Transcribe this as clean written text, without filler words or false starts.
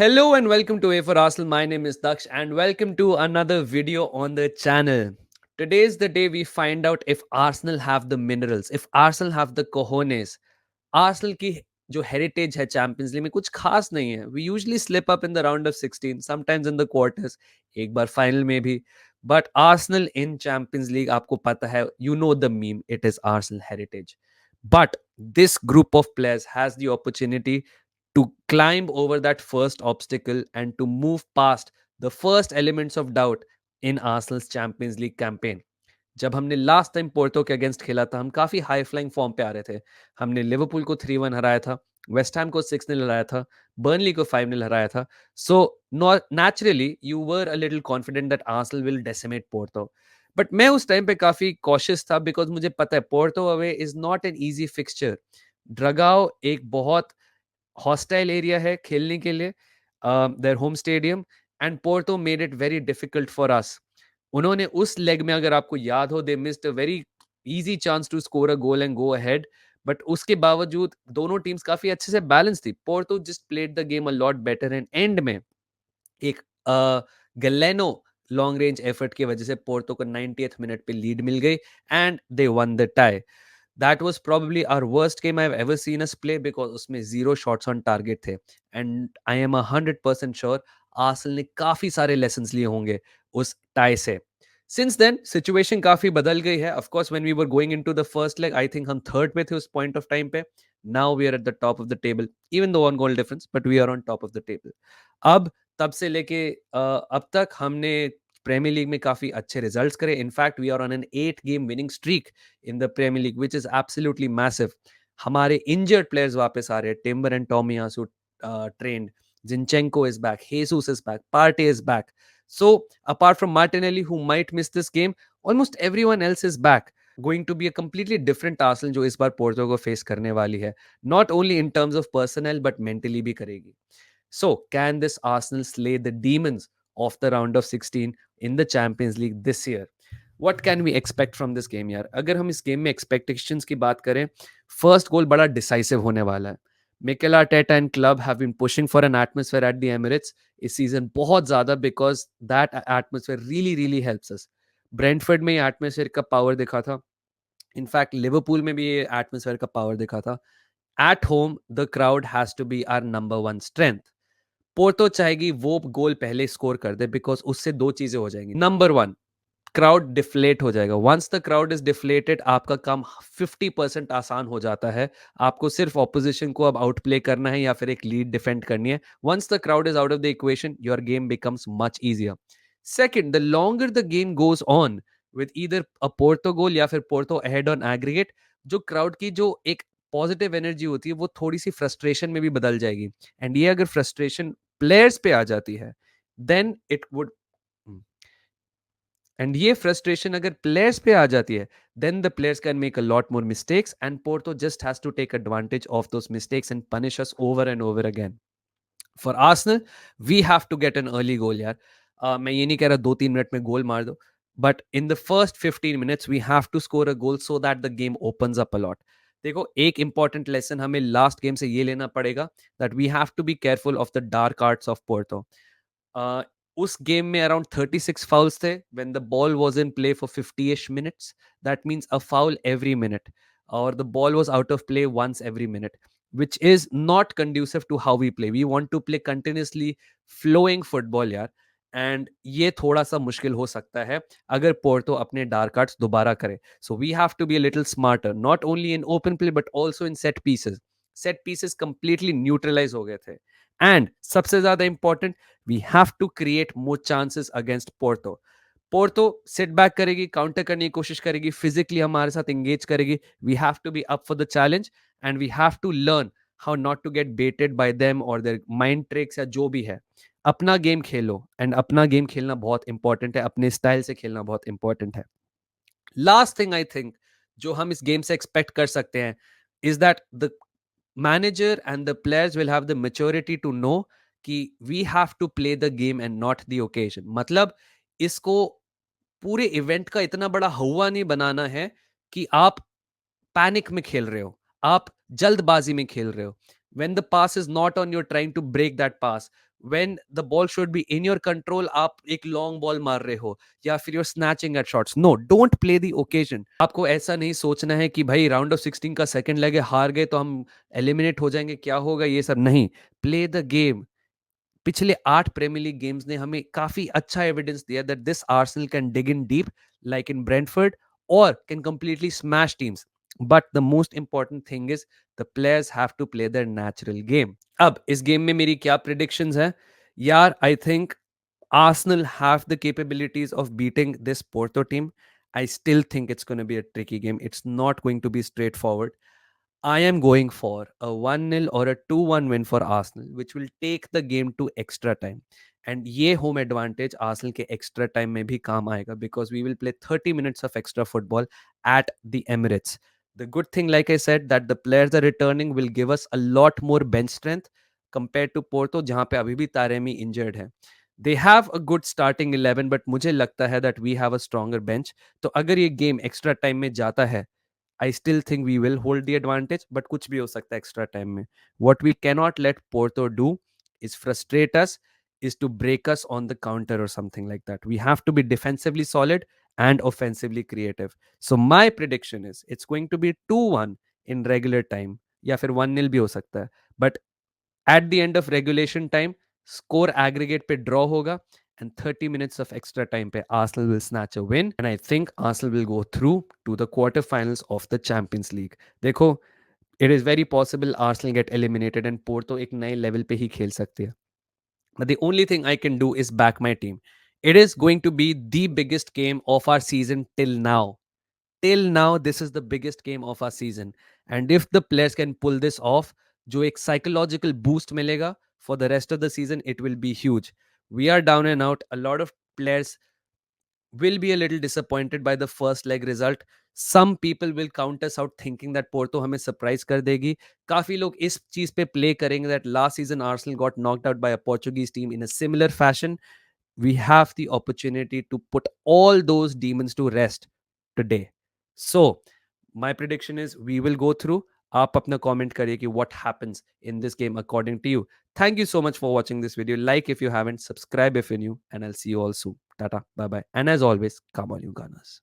Hello and welcome to A for Arsenal. My name is Daksh and welcome to another video on the channel. Today is the day we find out if Arsenal have the minerals, if Arsenal have the cojones. Arsenal की जो heritage है champions league में कुछ खास नहीं है. We usually slip up in the round of 16, sometimes in the quarters, एक बार final में भी. But Arsenal in Champions League आपको पता है, you know the meme, it is Arsenal heritage. But this group of players has the opportunity to climb over that first obstacle and to move past the first elements of doubt in Arsenal's Champions League campaign. जब हमने last time Porto के against खेला था हम काफी high flying form पे आ रहे थे. हमने लिवरपूल को 3-1 हराया था, वेस्ट हैम को 6-0 हराया था, बर्नली को 5-0 हराया था. So naturally you were a little confident that Arsenal will decimate Porto. But मैं उस टाइम पे काफी कॉशियस था बिकॉज मुझे पता है Porto away is not an easy fixture. Dragao एक बहुत हॉस्टाइल एरिया है खेलने के लिए, their home stadium, and Porto made it very difficult for us. उन्होंने उस लेग में अगर आपको याद हो they missed a very easy chance to score a goal and go ahead. But उसके बावजूद दोनों टीम्स काफी अच्छे से बैलेंस थी. Porto just played the game a lot better and and में एक गलेनो लॉन्ग रेंज एफर्ट की वजह से पोर्टो को 90th मिनट पे लीड मिल गई and they one the tie. That was probably our worst game I've ever seen us play because उसमें zero shots on target थे. And I am 100% sure Arsenal ने काफी सारे lessons लिए होंगे उस tie से. Since then situation काफी बदल गई है. Of course when we were going into the first leg I think हम third पे थे उस point of time पे. Now we are at the top of the table even though one goal difference but we are on top of the table. अब तब से लेके अब तक हमने प्रीमियर लीग में काफी अच्छे रिजल्ट्स करे. In fact we are on an 8 game winning streak in the Premier League, which is absolutely massive. हमारे injured players वापस आ रहे हैं. Timber and Tomiyasu trained. Zinchenko is back. Jesus is back. Partey is back. So apart from Martinelli, who might miss this game, almost everyone else is back. Going to be a completely different Arsenal जो इस बार Porto को face करने वाली है. Not only in terms of personnel, but mentally भी करेगी. So can this Arsenal slay the demons of the round of 16 in the Champions League this year? What can we expect from this game यार? अगर हम इस game में expectations की बात करें, फर्स्ट गोल बड़ा डिसाइसिव होने वाला है. Mikel Arteta and club have been pushing for an atmosphere at the Emirates इस सीजन बहुत ज्यादा because that atmosphere really really helps us. Brentford में ये एटमॉस्फेयर का पावर दिखा था. इनफैक्ट लिवरपूल में भी ये एटमॉस्फेयर का पावर दिखा था. At home the crowd has to be our number one strength. Porto चाहेगी वो गोल पहले स्कोर कर दे बिकॉज उससे दो चीजें हो जाएंगी. नंबर वन, क्राउड डिफ्लेट हो जाएगा. Once the crowd is deflated आपका काम 50% आसान हो जाता है. आपको सिर्फ ऑपोजिशन को अब आउट प्ले करना है या फिर एक लीड डिफेंड करनी है. Once the crowd is out of the equation your game becomes much easier. Second, the longer the game goes on with either a Porto goal या फिर पोर्टो अहेड ऑन एग्रीगेट, जो crowd की जो एक positive energy होती है वो थोड़ी सी फ्रस्ट्रेशन में भी बदल जाएगी. एंड ये अगर फ्रस्ट्रेशन प्लेयर्स पे आ जाती है देन इट वुड, एंड ये फ्रस्ट्रेशन अगर प्लेयर्स पे आ जाती है then the players can make a lot more mistakes and Porto just has to take advantage of those mistakes and punish us over and over again. For Arsenal we have to get an early goal यार. मैं ये नहीं कह रहा 2-3 minute में goal मार दो, but in the first 15 minutes we have to score a goal so that the game opens up a lot. देखो एक इंपॉर्टेंट लेसन हमें लास्ट गेम से ये लेना पड़ेगा that we have to be careful of the dark arts of Porto. uh, उस game में around 36 fouls थे when the ball was in play for 50ish minutes. That means a foul every minute और the ball was out of play once every minute, which is not conducive to how we play. We want to play continuously flowing football यार. And ये थोड़ा सा मुश्किल हो सकता है अगर पोर्टो अपने डार्क आर्ट्स दोबारा करे. So we have to be a little smarter not only in open play but also in set pieces. Set pieces completely neutralize हो गए थे. एंड सबसे ज्यादा important, we have to create more chances against Porto. Porto sit back करेगी, counter करने की कोशिश करेगी, फिजिकली हमारे साथ एंगेज करेगी. We have to be up for the challenge and we have to learn how not to get बेटेड bye them और their mind tricks या जो भी है. अपना गेम खेलो एंड अपना गेम खेलना बहुत इंपॉर्टेंट है. अपने स्टाइल से खेलना बहुत इंपॉर्टेंट है. लास्ट थिंग आई थिंक जो हम इस गेम से एक्सपेक्ट कर सकते हैं is that the manager and the players will have the maturity to know कि we have to play the game and not the occasion. मतलब इसको पूरे इवेंट का इतना बड़ा हवा नहीं बनाना है कि आप पैनिक में खेल रहे हो, आप जल्दबाजी में खेल रहे हो. When the pass is not on, you're trying to break that pass. when the ball should be in your control, आप एक long ball मार रहे हो या फिर you're snatching at shots. No, don't play the occasion. आपको ऐसा नहीं सोचना है कि भाई राउंड ऑफ 16 का सेकंड लेग है, हार गए तो हम एलिमिनेट हो जाएंगे, क्या होगा, ये सब नहीं. Play the game. पिछले 8 प्रीमियर लीग गेम्स ने हमें काफी अच्छा एविडेंस दिया that this Arsenal can dig in deep like in Brentford और can completely smash teams. But the most important thing is the players have to play their natural game. अब इस game में मेरी क्या प्रिडिक्शंस है यार. I think Arsenal have the capabilities of beating this Porto team. I still think it's going to be a tricky game. It's not going to be straightforward. I am going for a 1-0 or a 2-1 win for Arsenal, which will take the game to extra time. And ये home advantage Arsenal के extra time में भी काम आएगा because we will play 30 minutes of extra football at the Emirates. The good thing, like I said, that the players are returning will give us a lot more bench strength compared to Porto, जहाँ पे अभी भी Taremi injured है. They have a good starting 11, but मुझे लगता है that we have a stronger bench. तो अगर ये game extra time में जाता है, I still think we will hold the advantage, but कुछ भी हो सकता है extra time में. What we cannot let Porto do is frustrate us, is to break us on the counter or something like that. We have to be defensively solid and offensively creative. So my prediction is it's going to be 2-1 in regular time. या फिर 1-0 भी हो सकता है. But at the end of regulation time, score aggregate पे draw होगा and 30 minutes of extra time पे Arsenal will snatch a win and I think Arsenal will go through to the quarterfinals of the Champions League. देखो, it is very possible Arsenal get eliminated and Porto एक नए level पे ही खेल सकती है. But the only thing I can do is back my team. It is going to be the biggest game of our season till now. Till now, this is the biggest game of our season. And if the players can pull this off, जो एक psychological boost मिलेगा for the rest of the season, it will be huge. We are down and out. A lot of players will be a little disappointed by the first leg result. Some people will count us out thinking that Porto हमें surprise कर देगी. काफी लोग इस चीज पे play करेंगे that last season Arsenal got knocked out by a Portuguese team in a similar fashion. We have the opportunity to put all those demons to rest today. So, my prediction is we will go through. आप अपना comment करिए कि what happens in this game according to you. Thank you so much for watching this video. Like if you haven't, subscribe if you're new, and I'll see you all soon. Tata, bye bye. And as always, come on, you Gunners.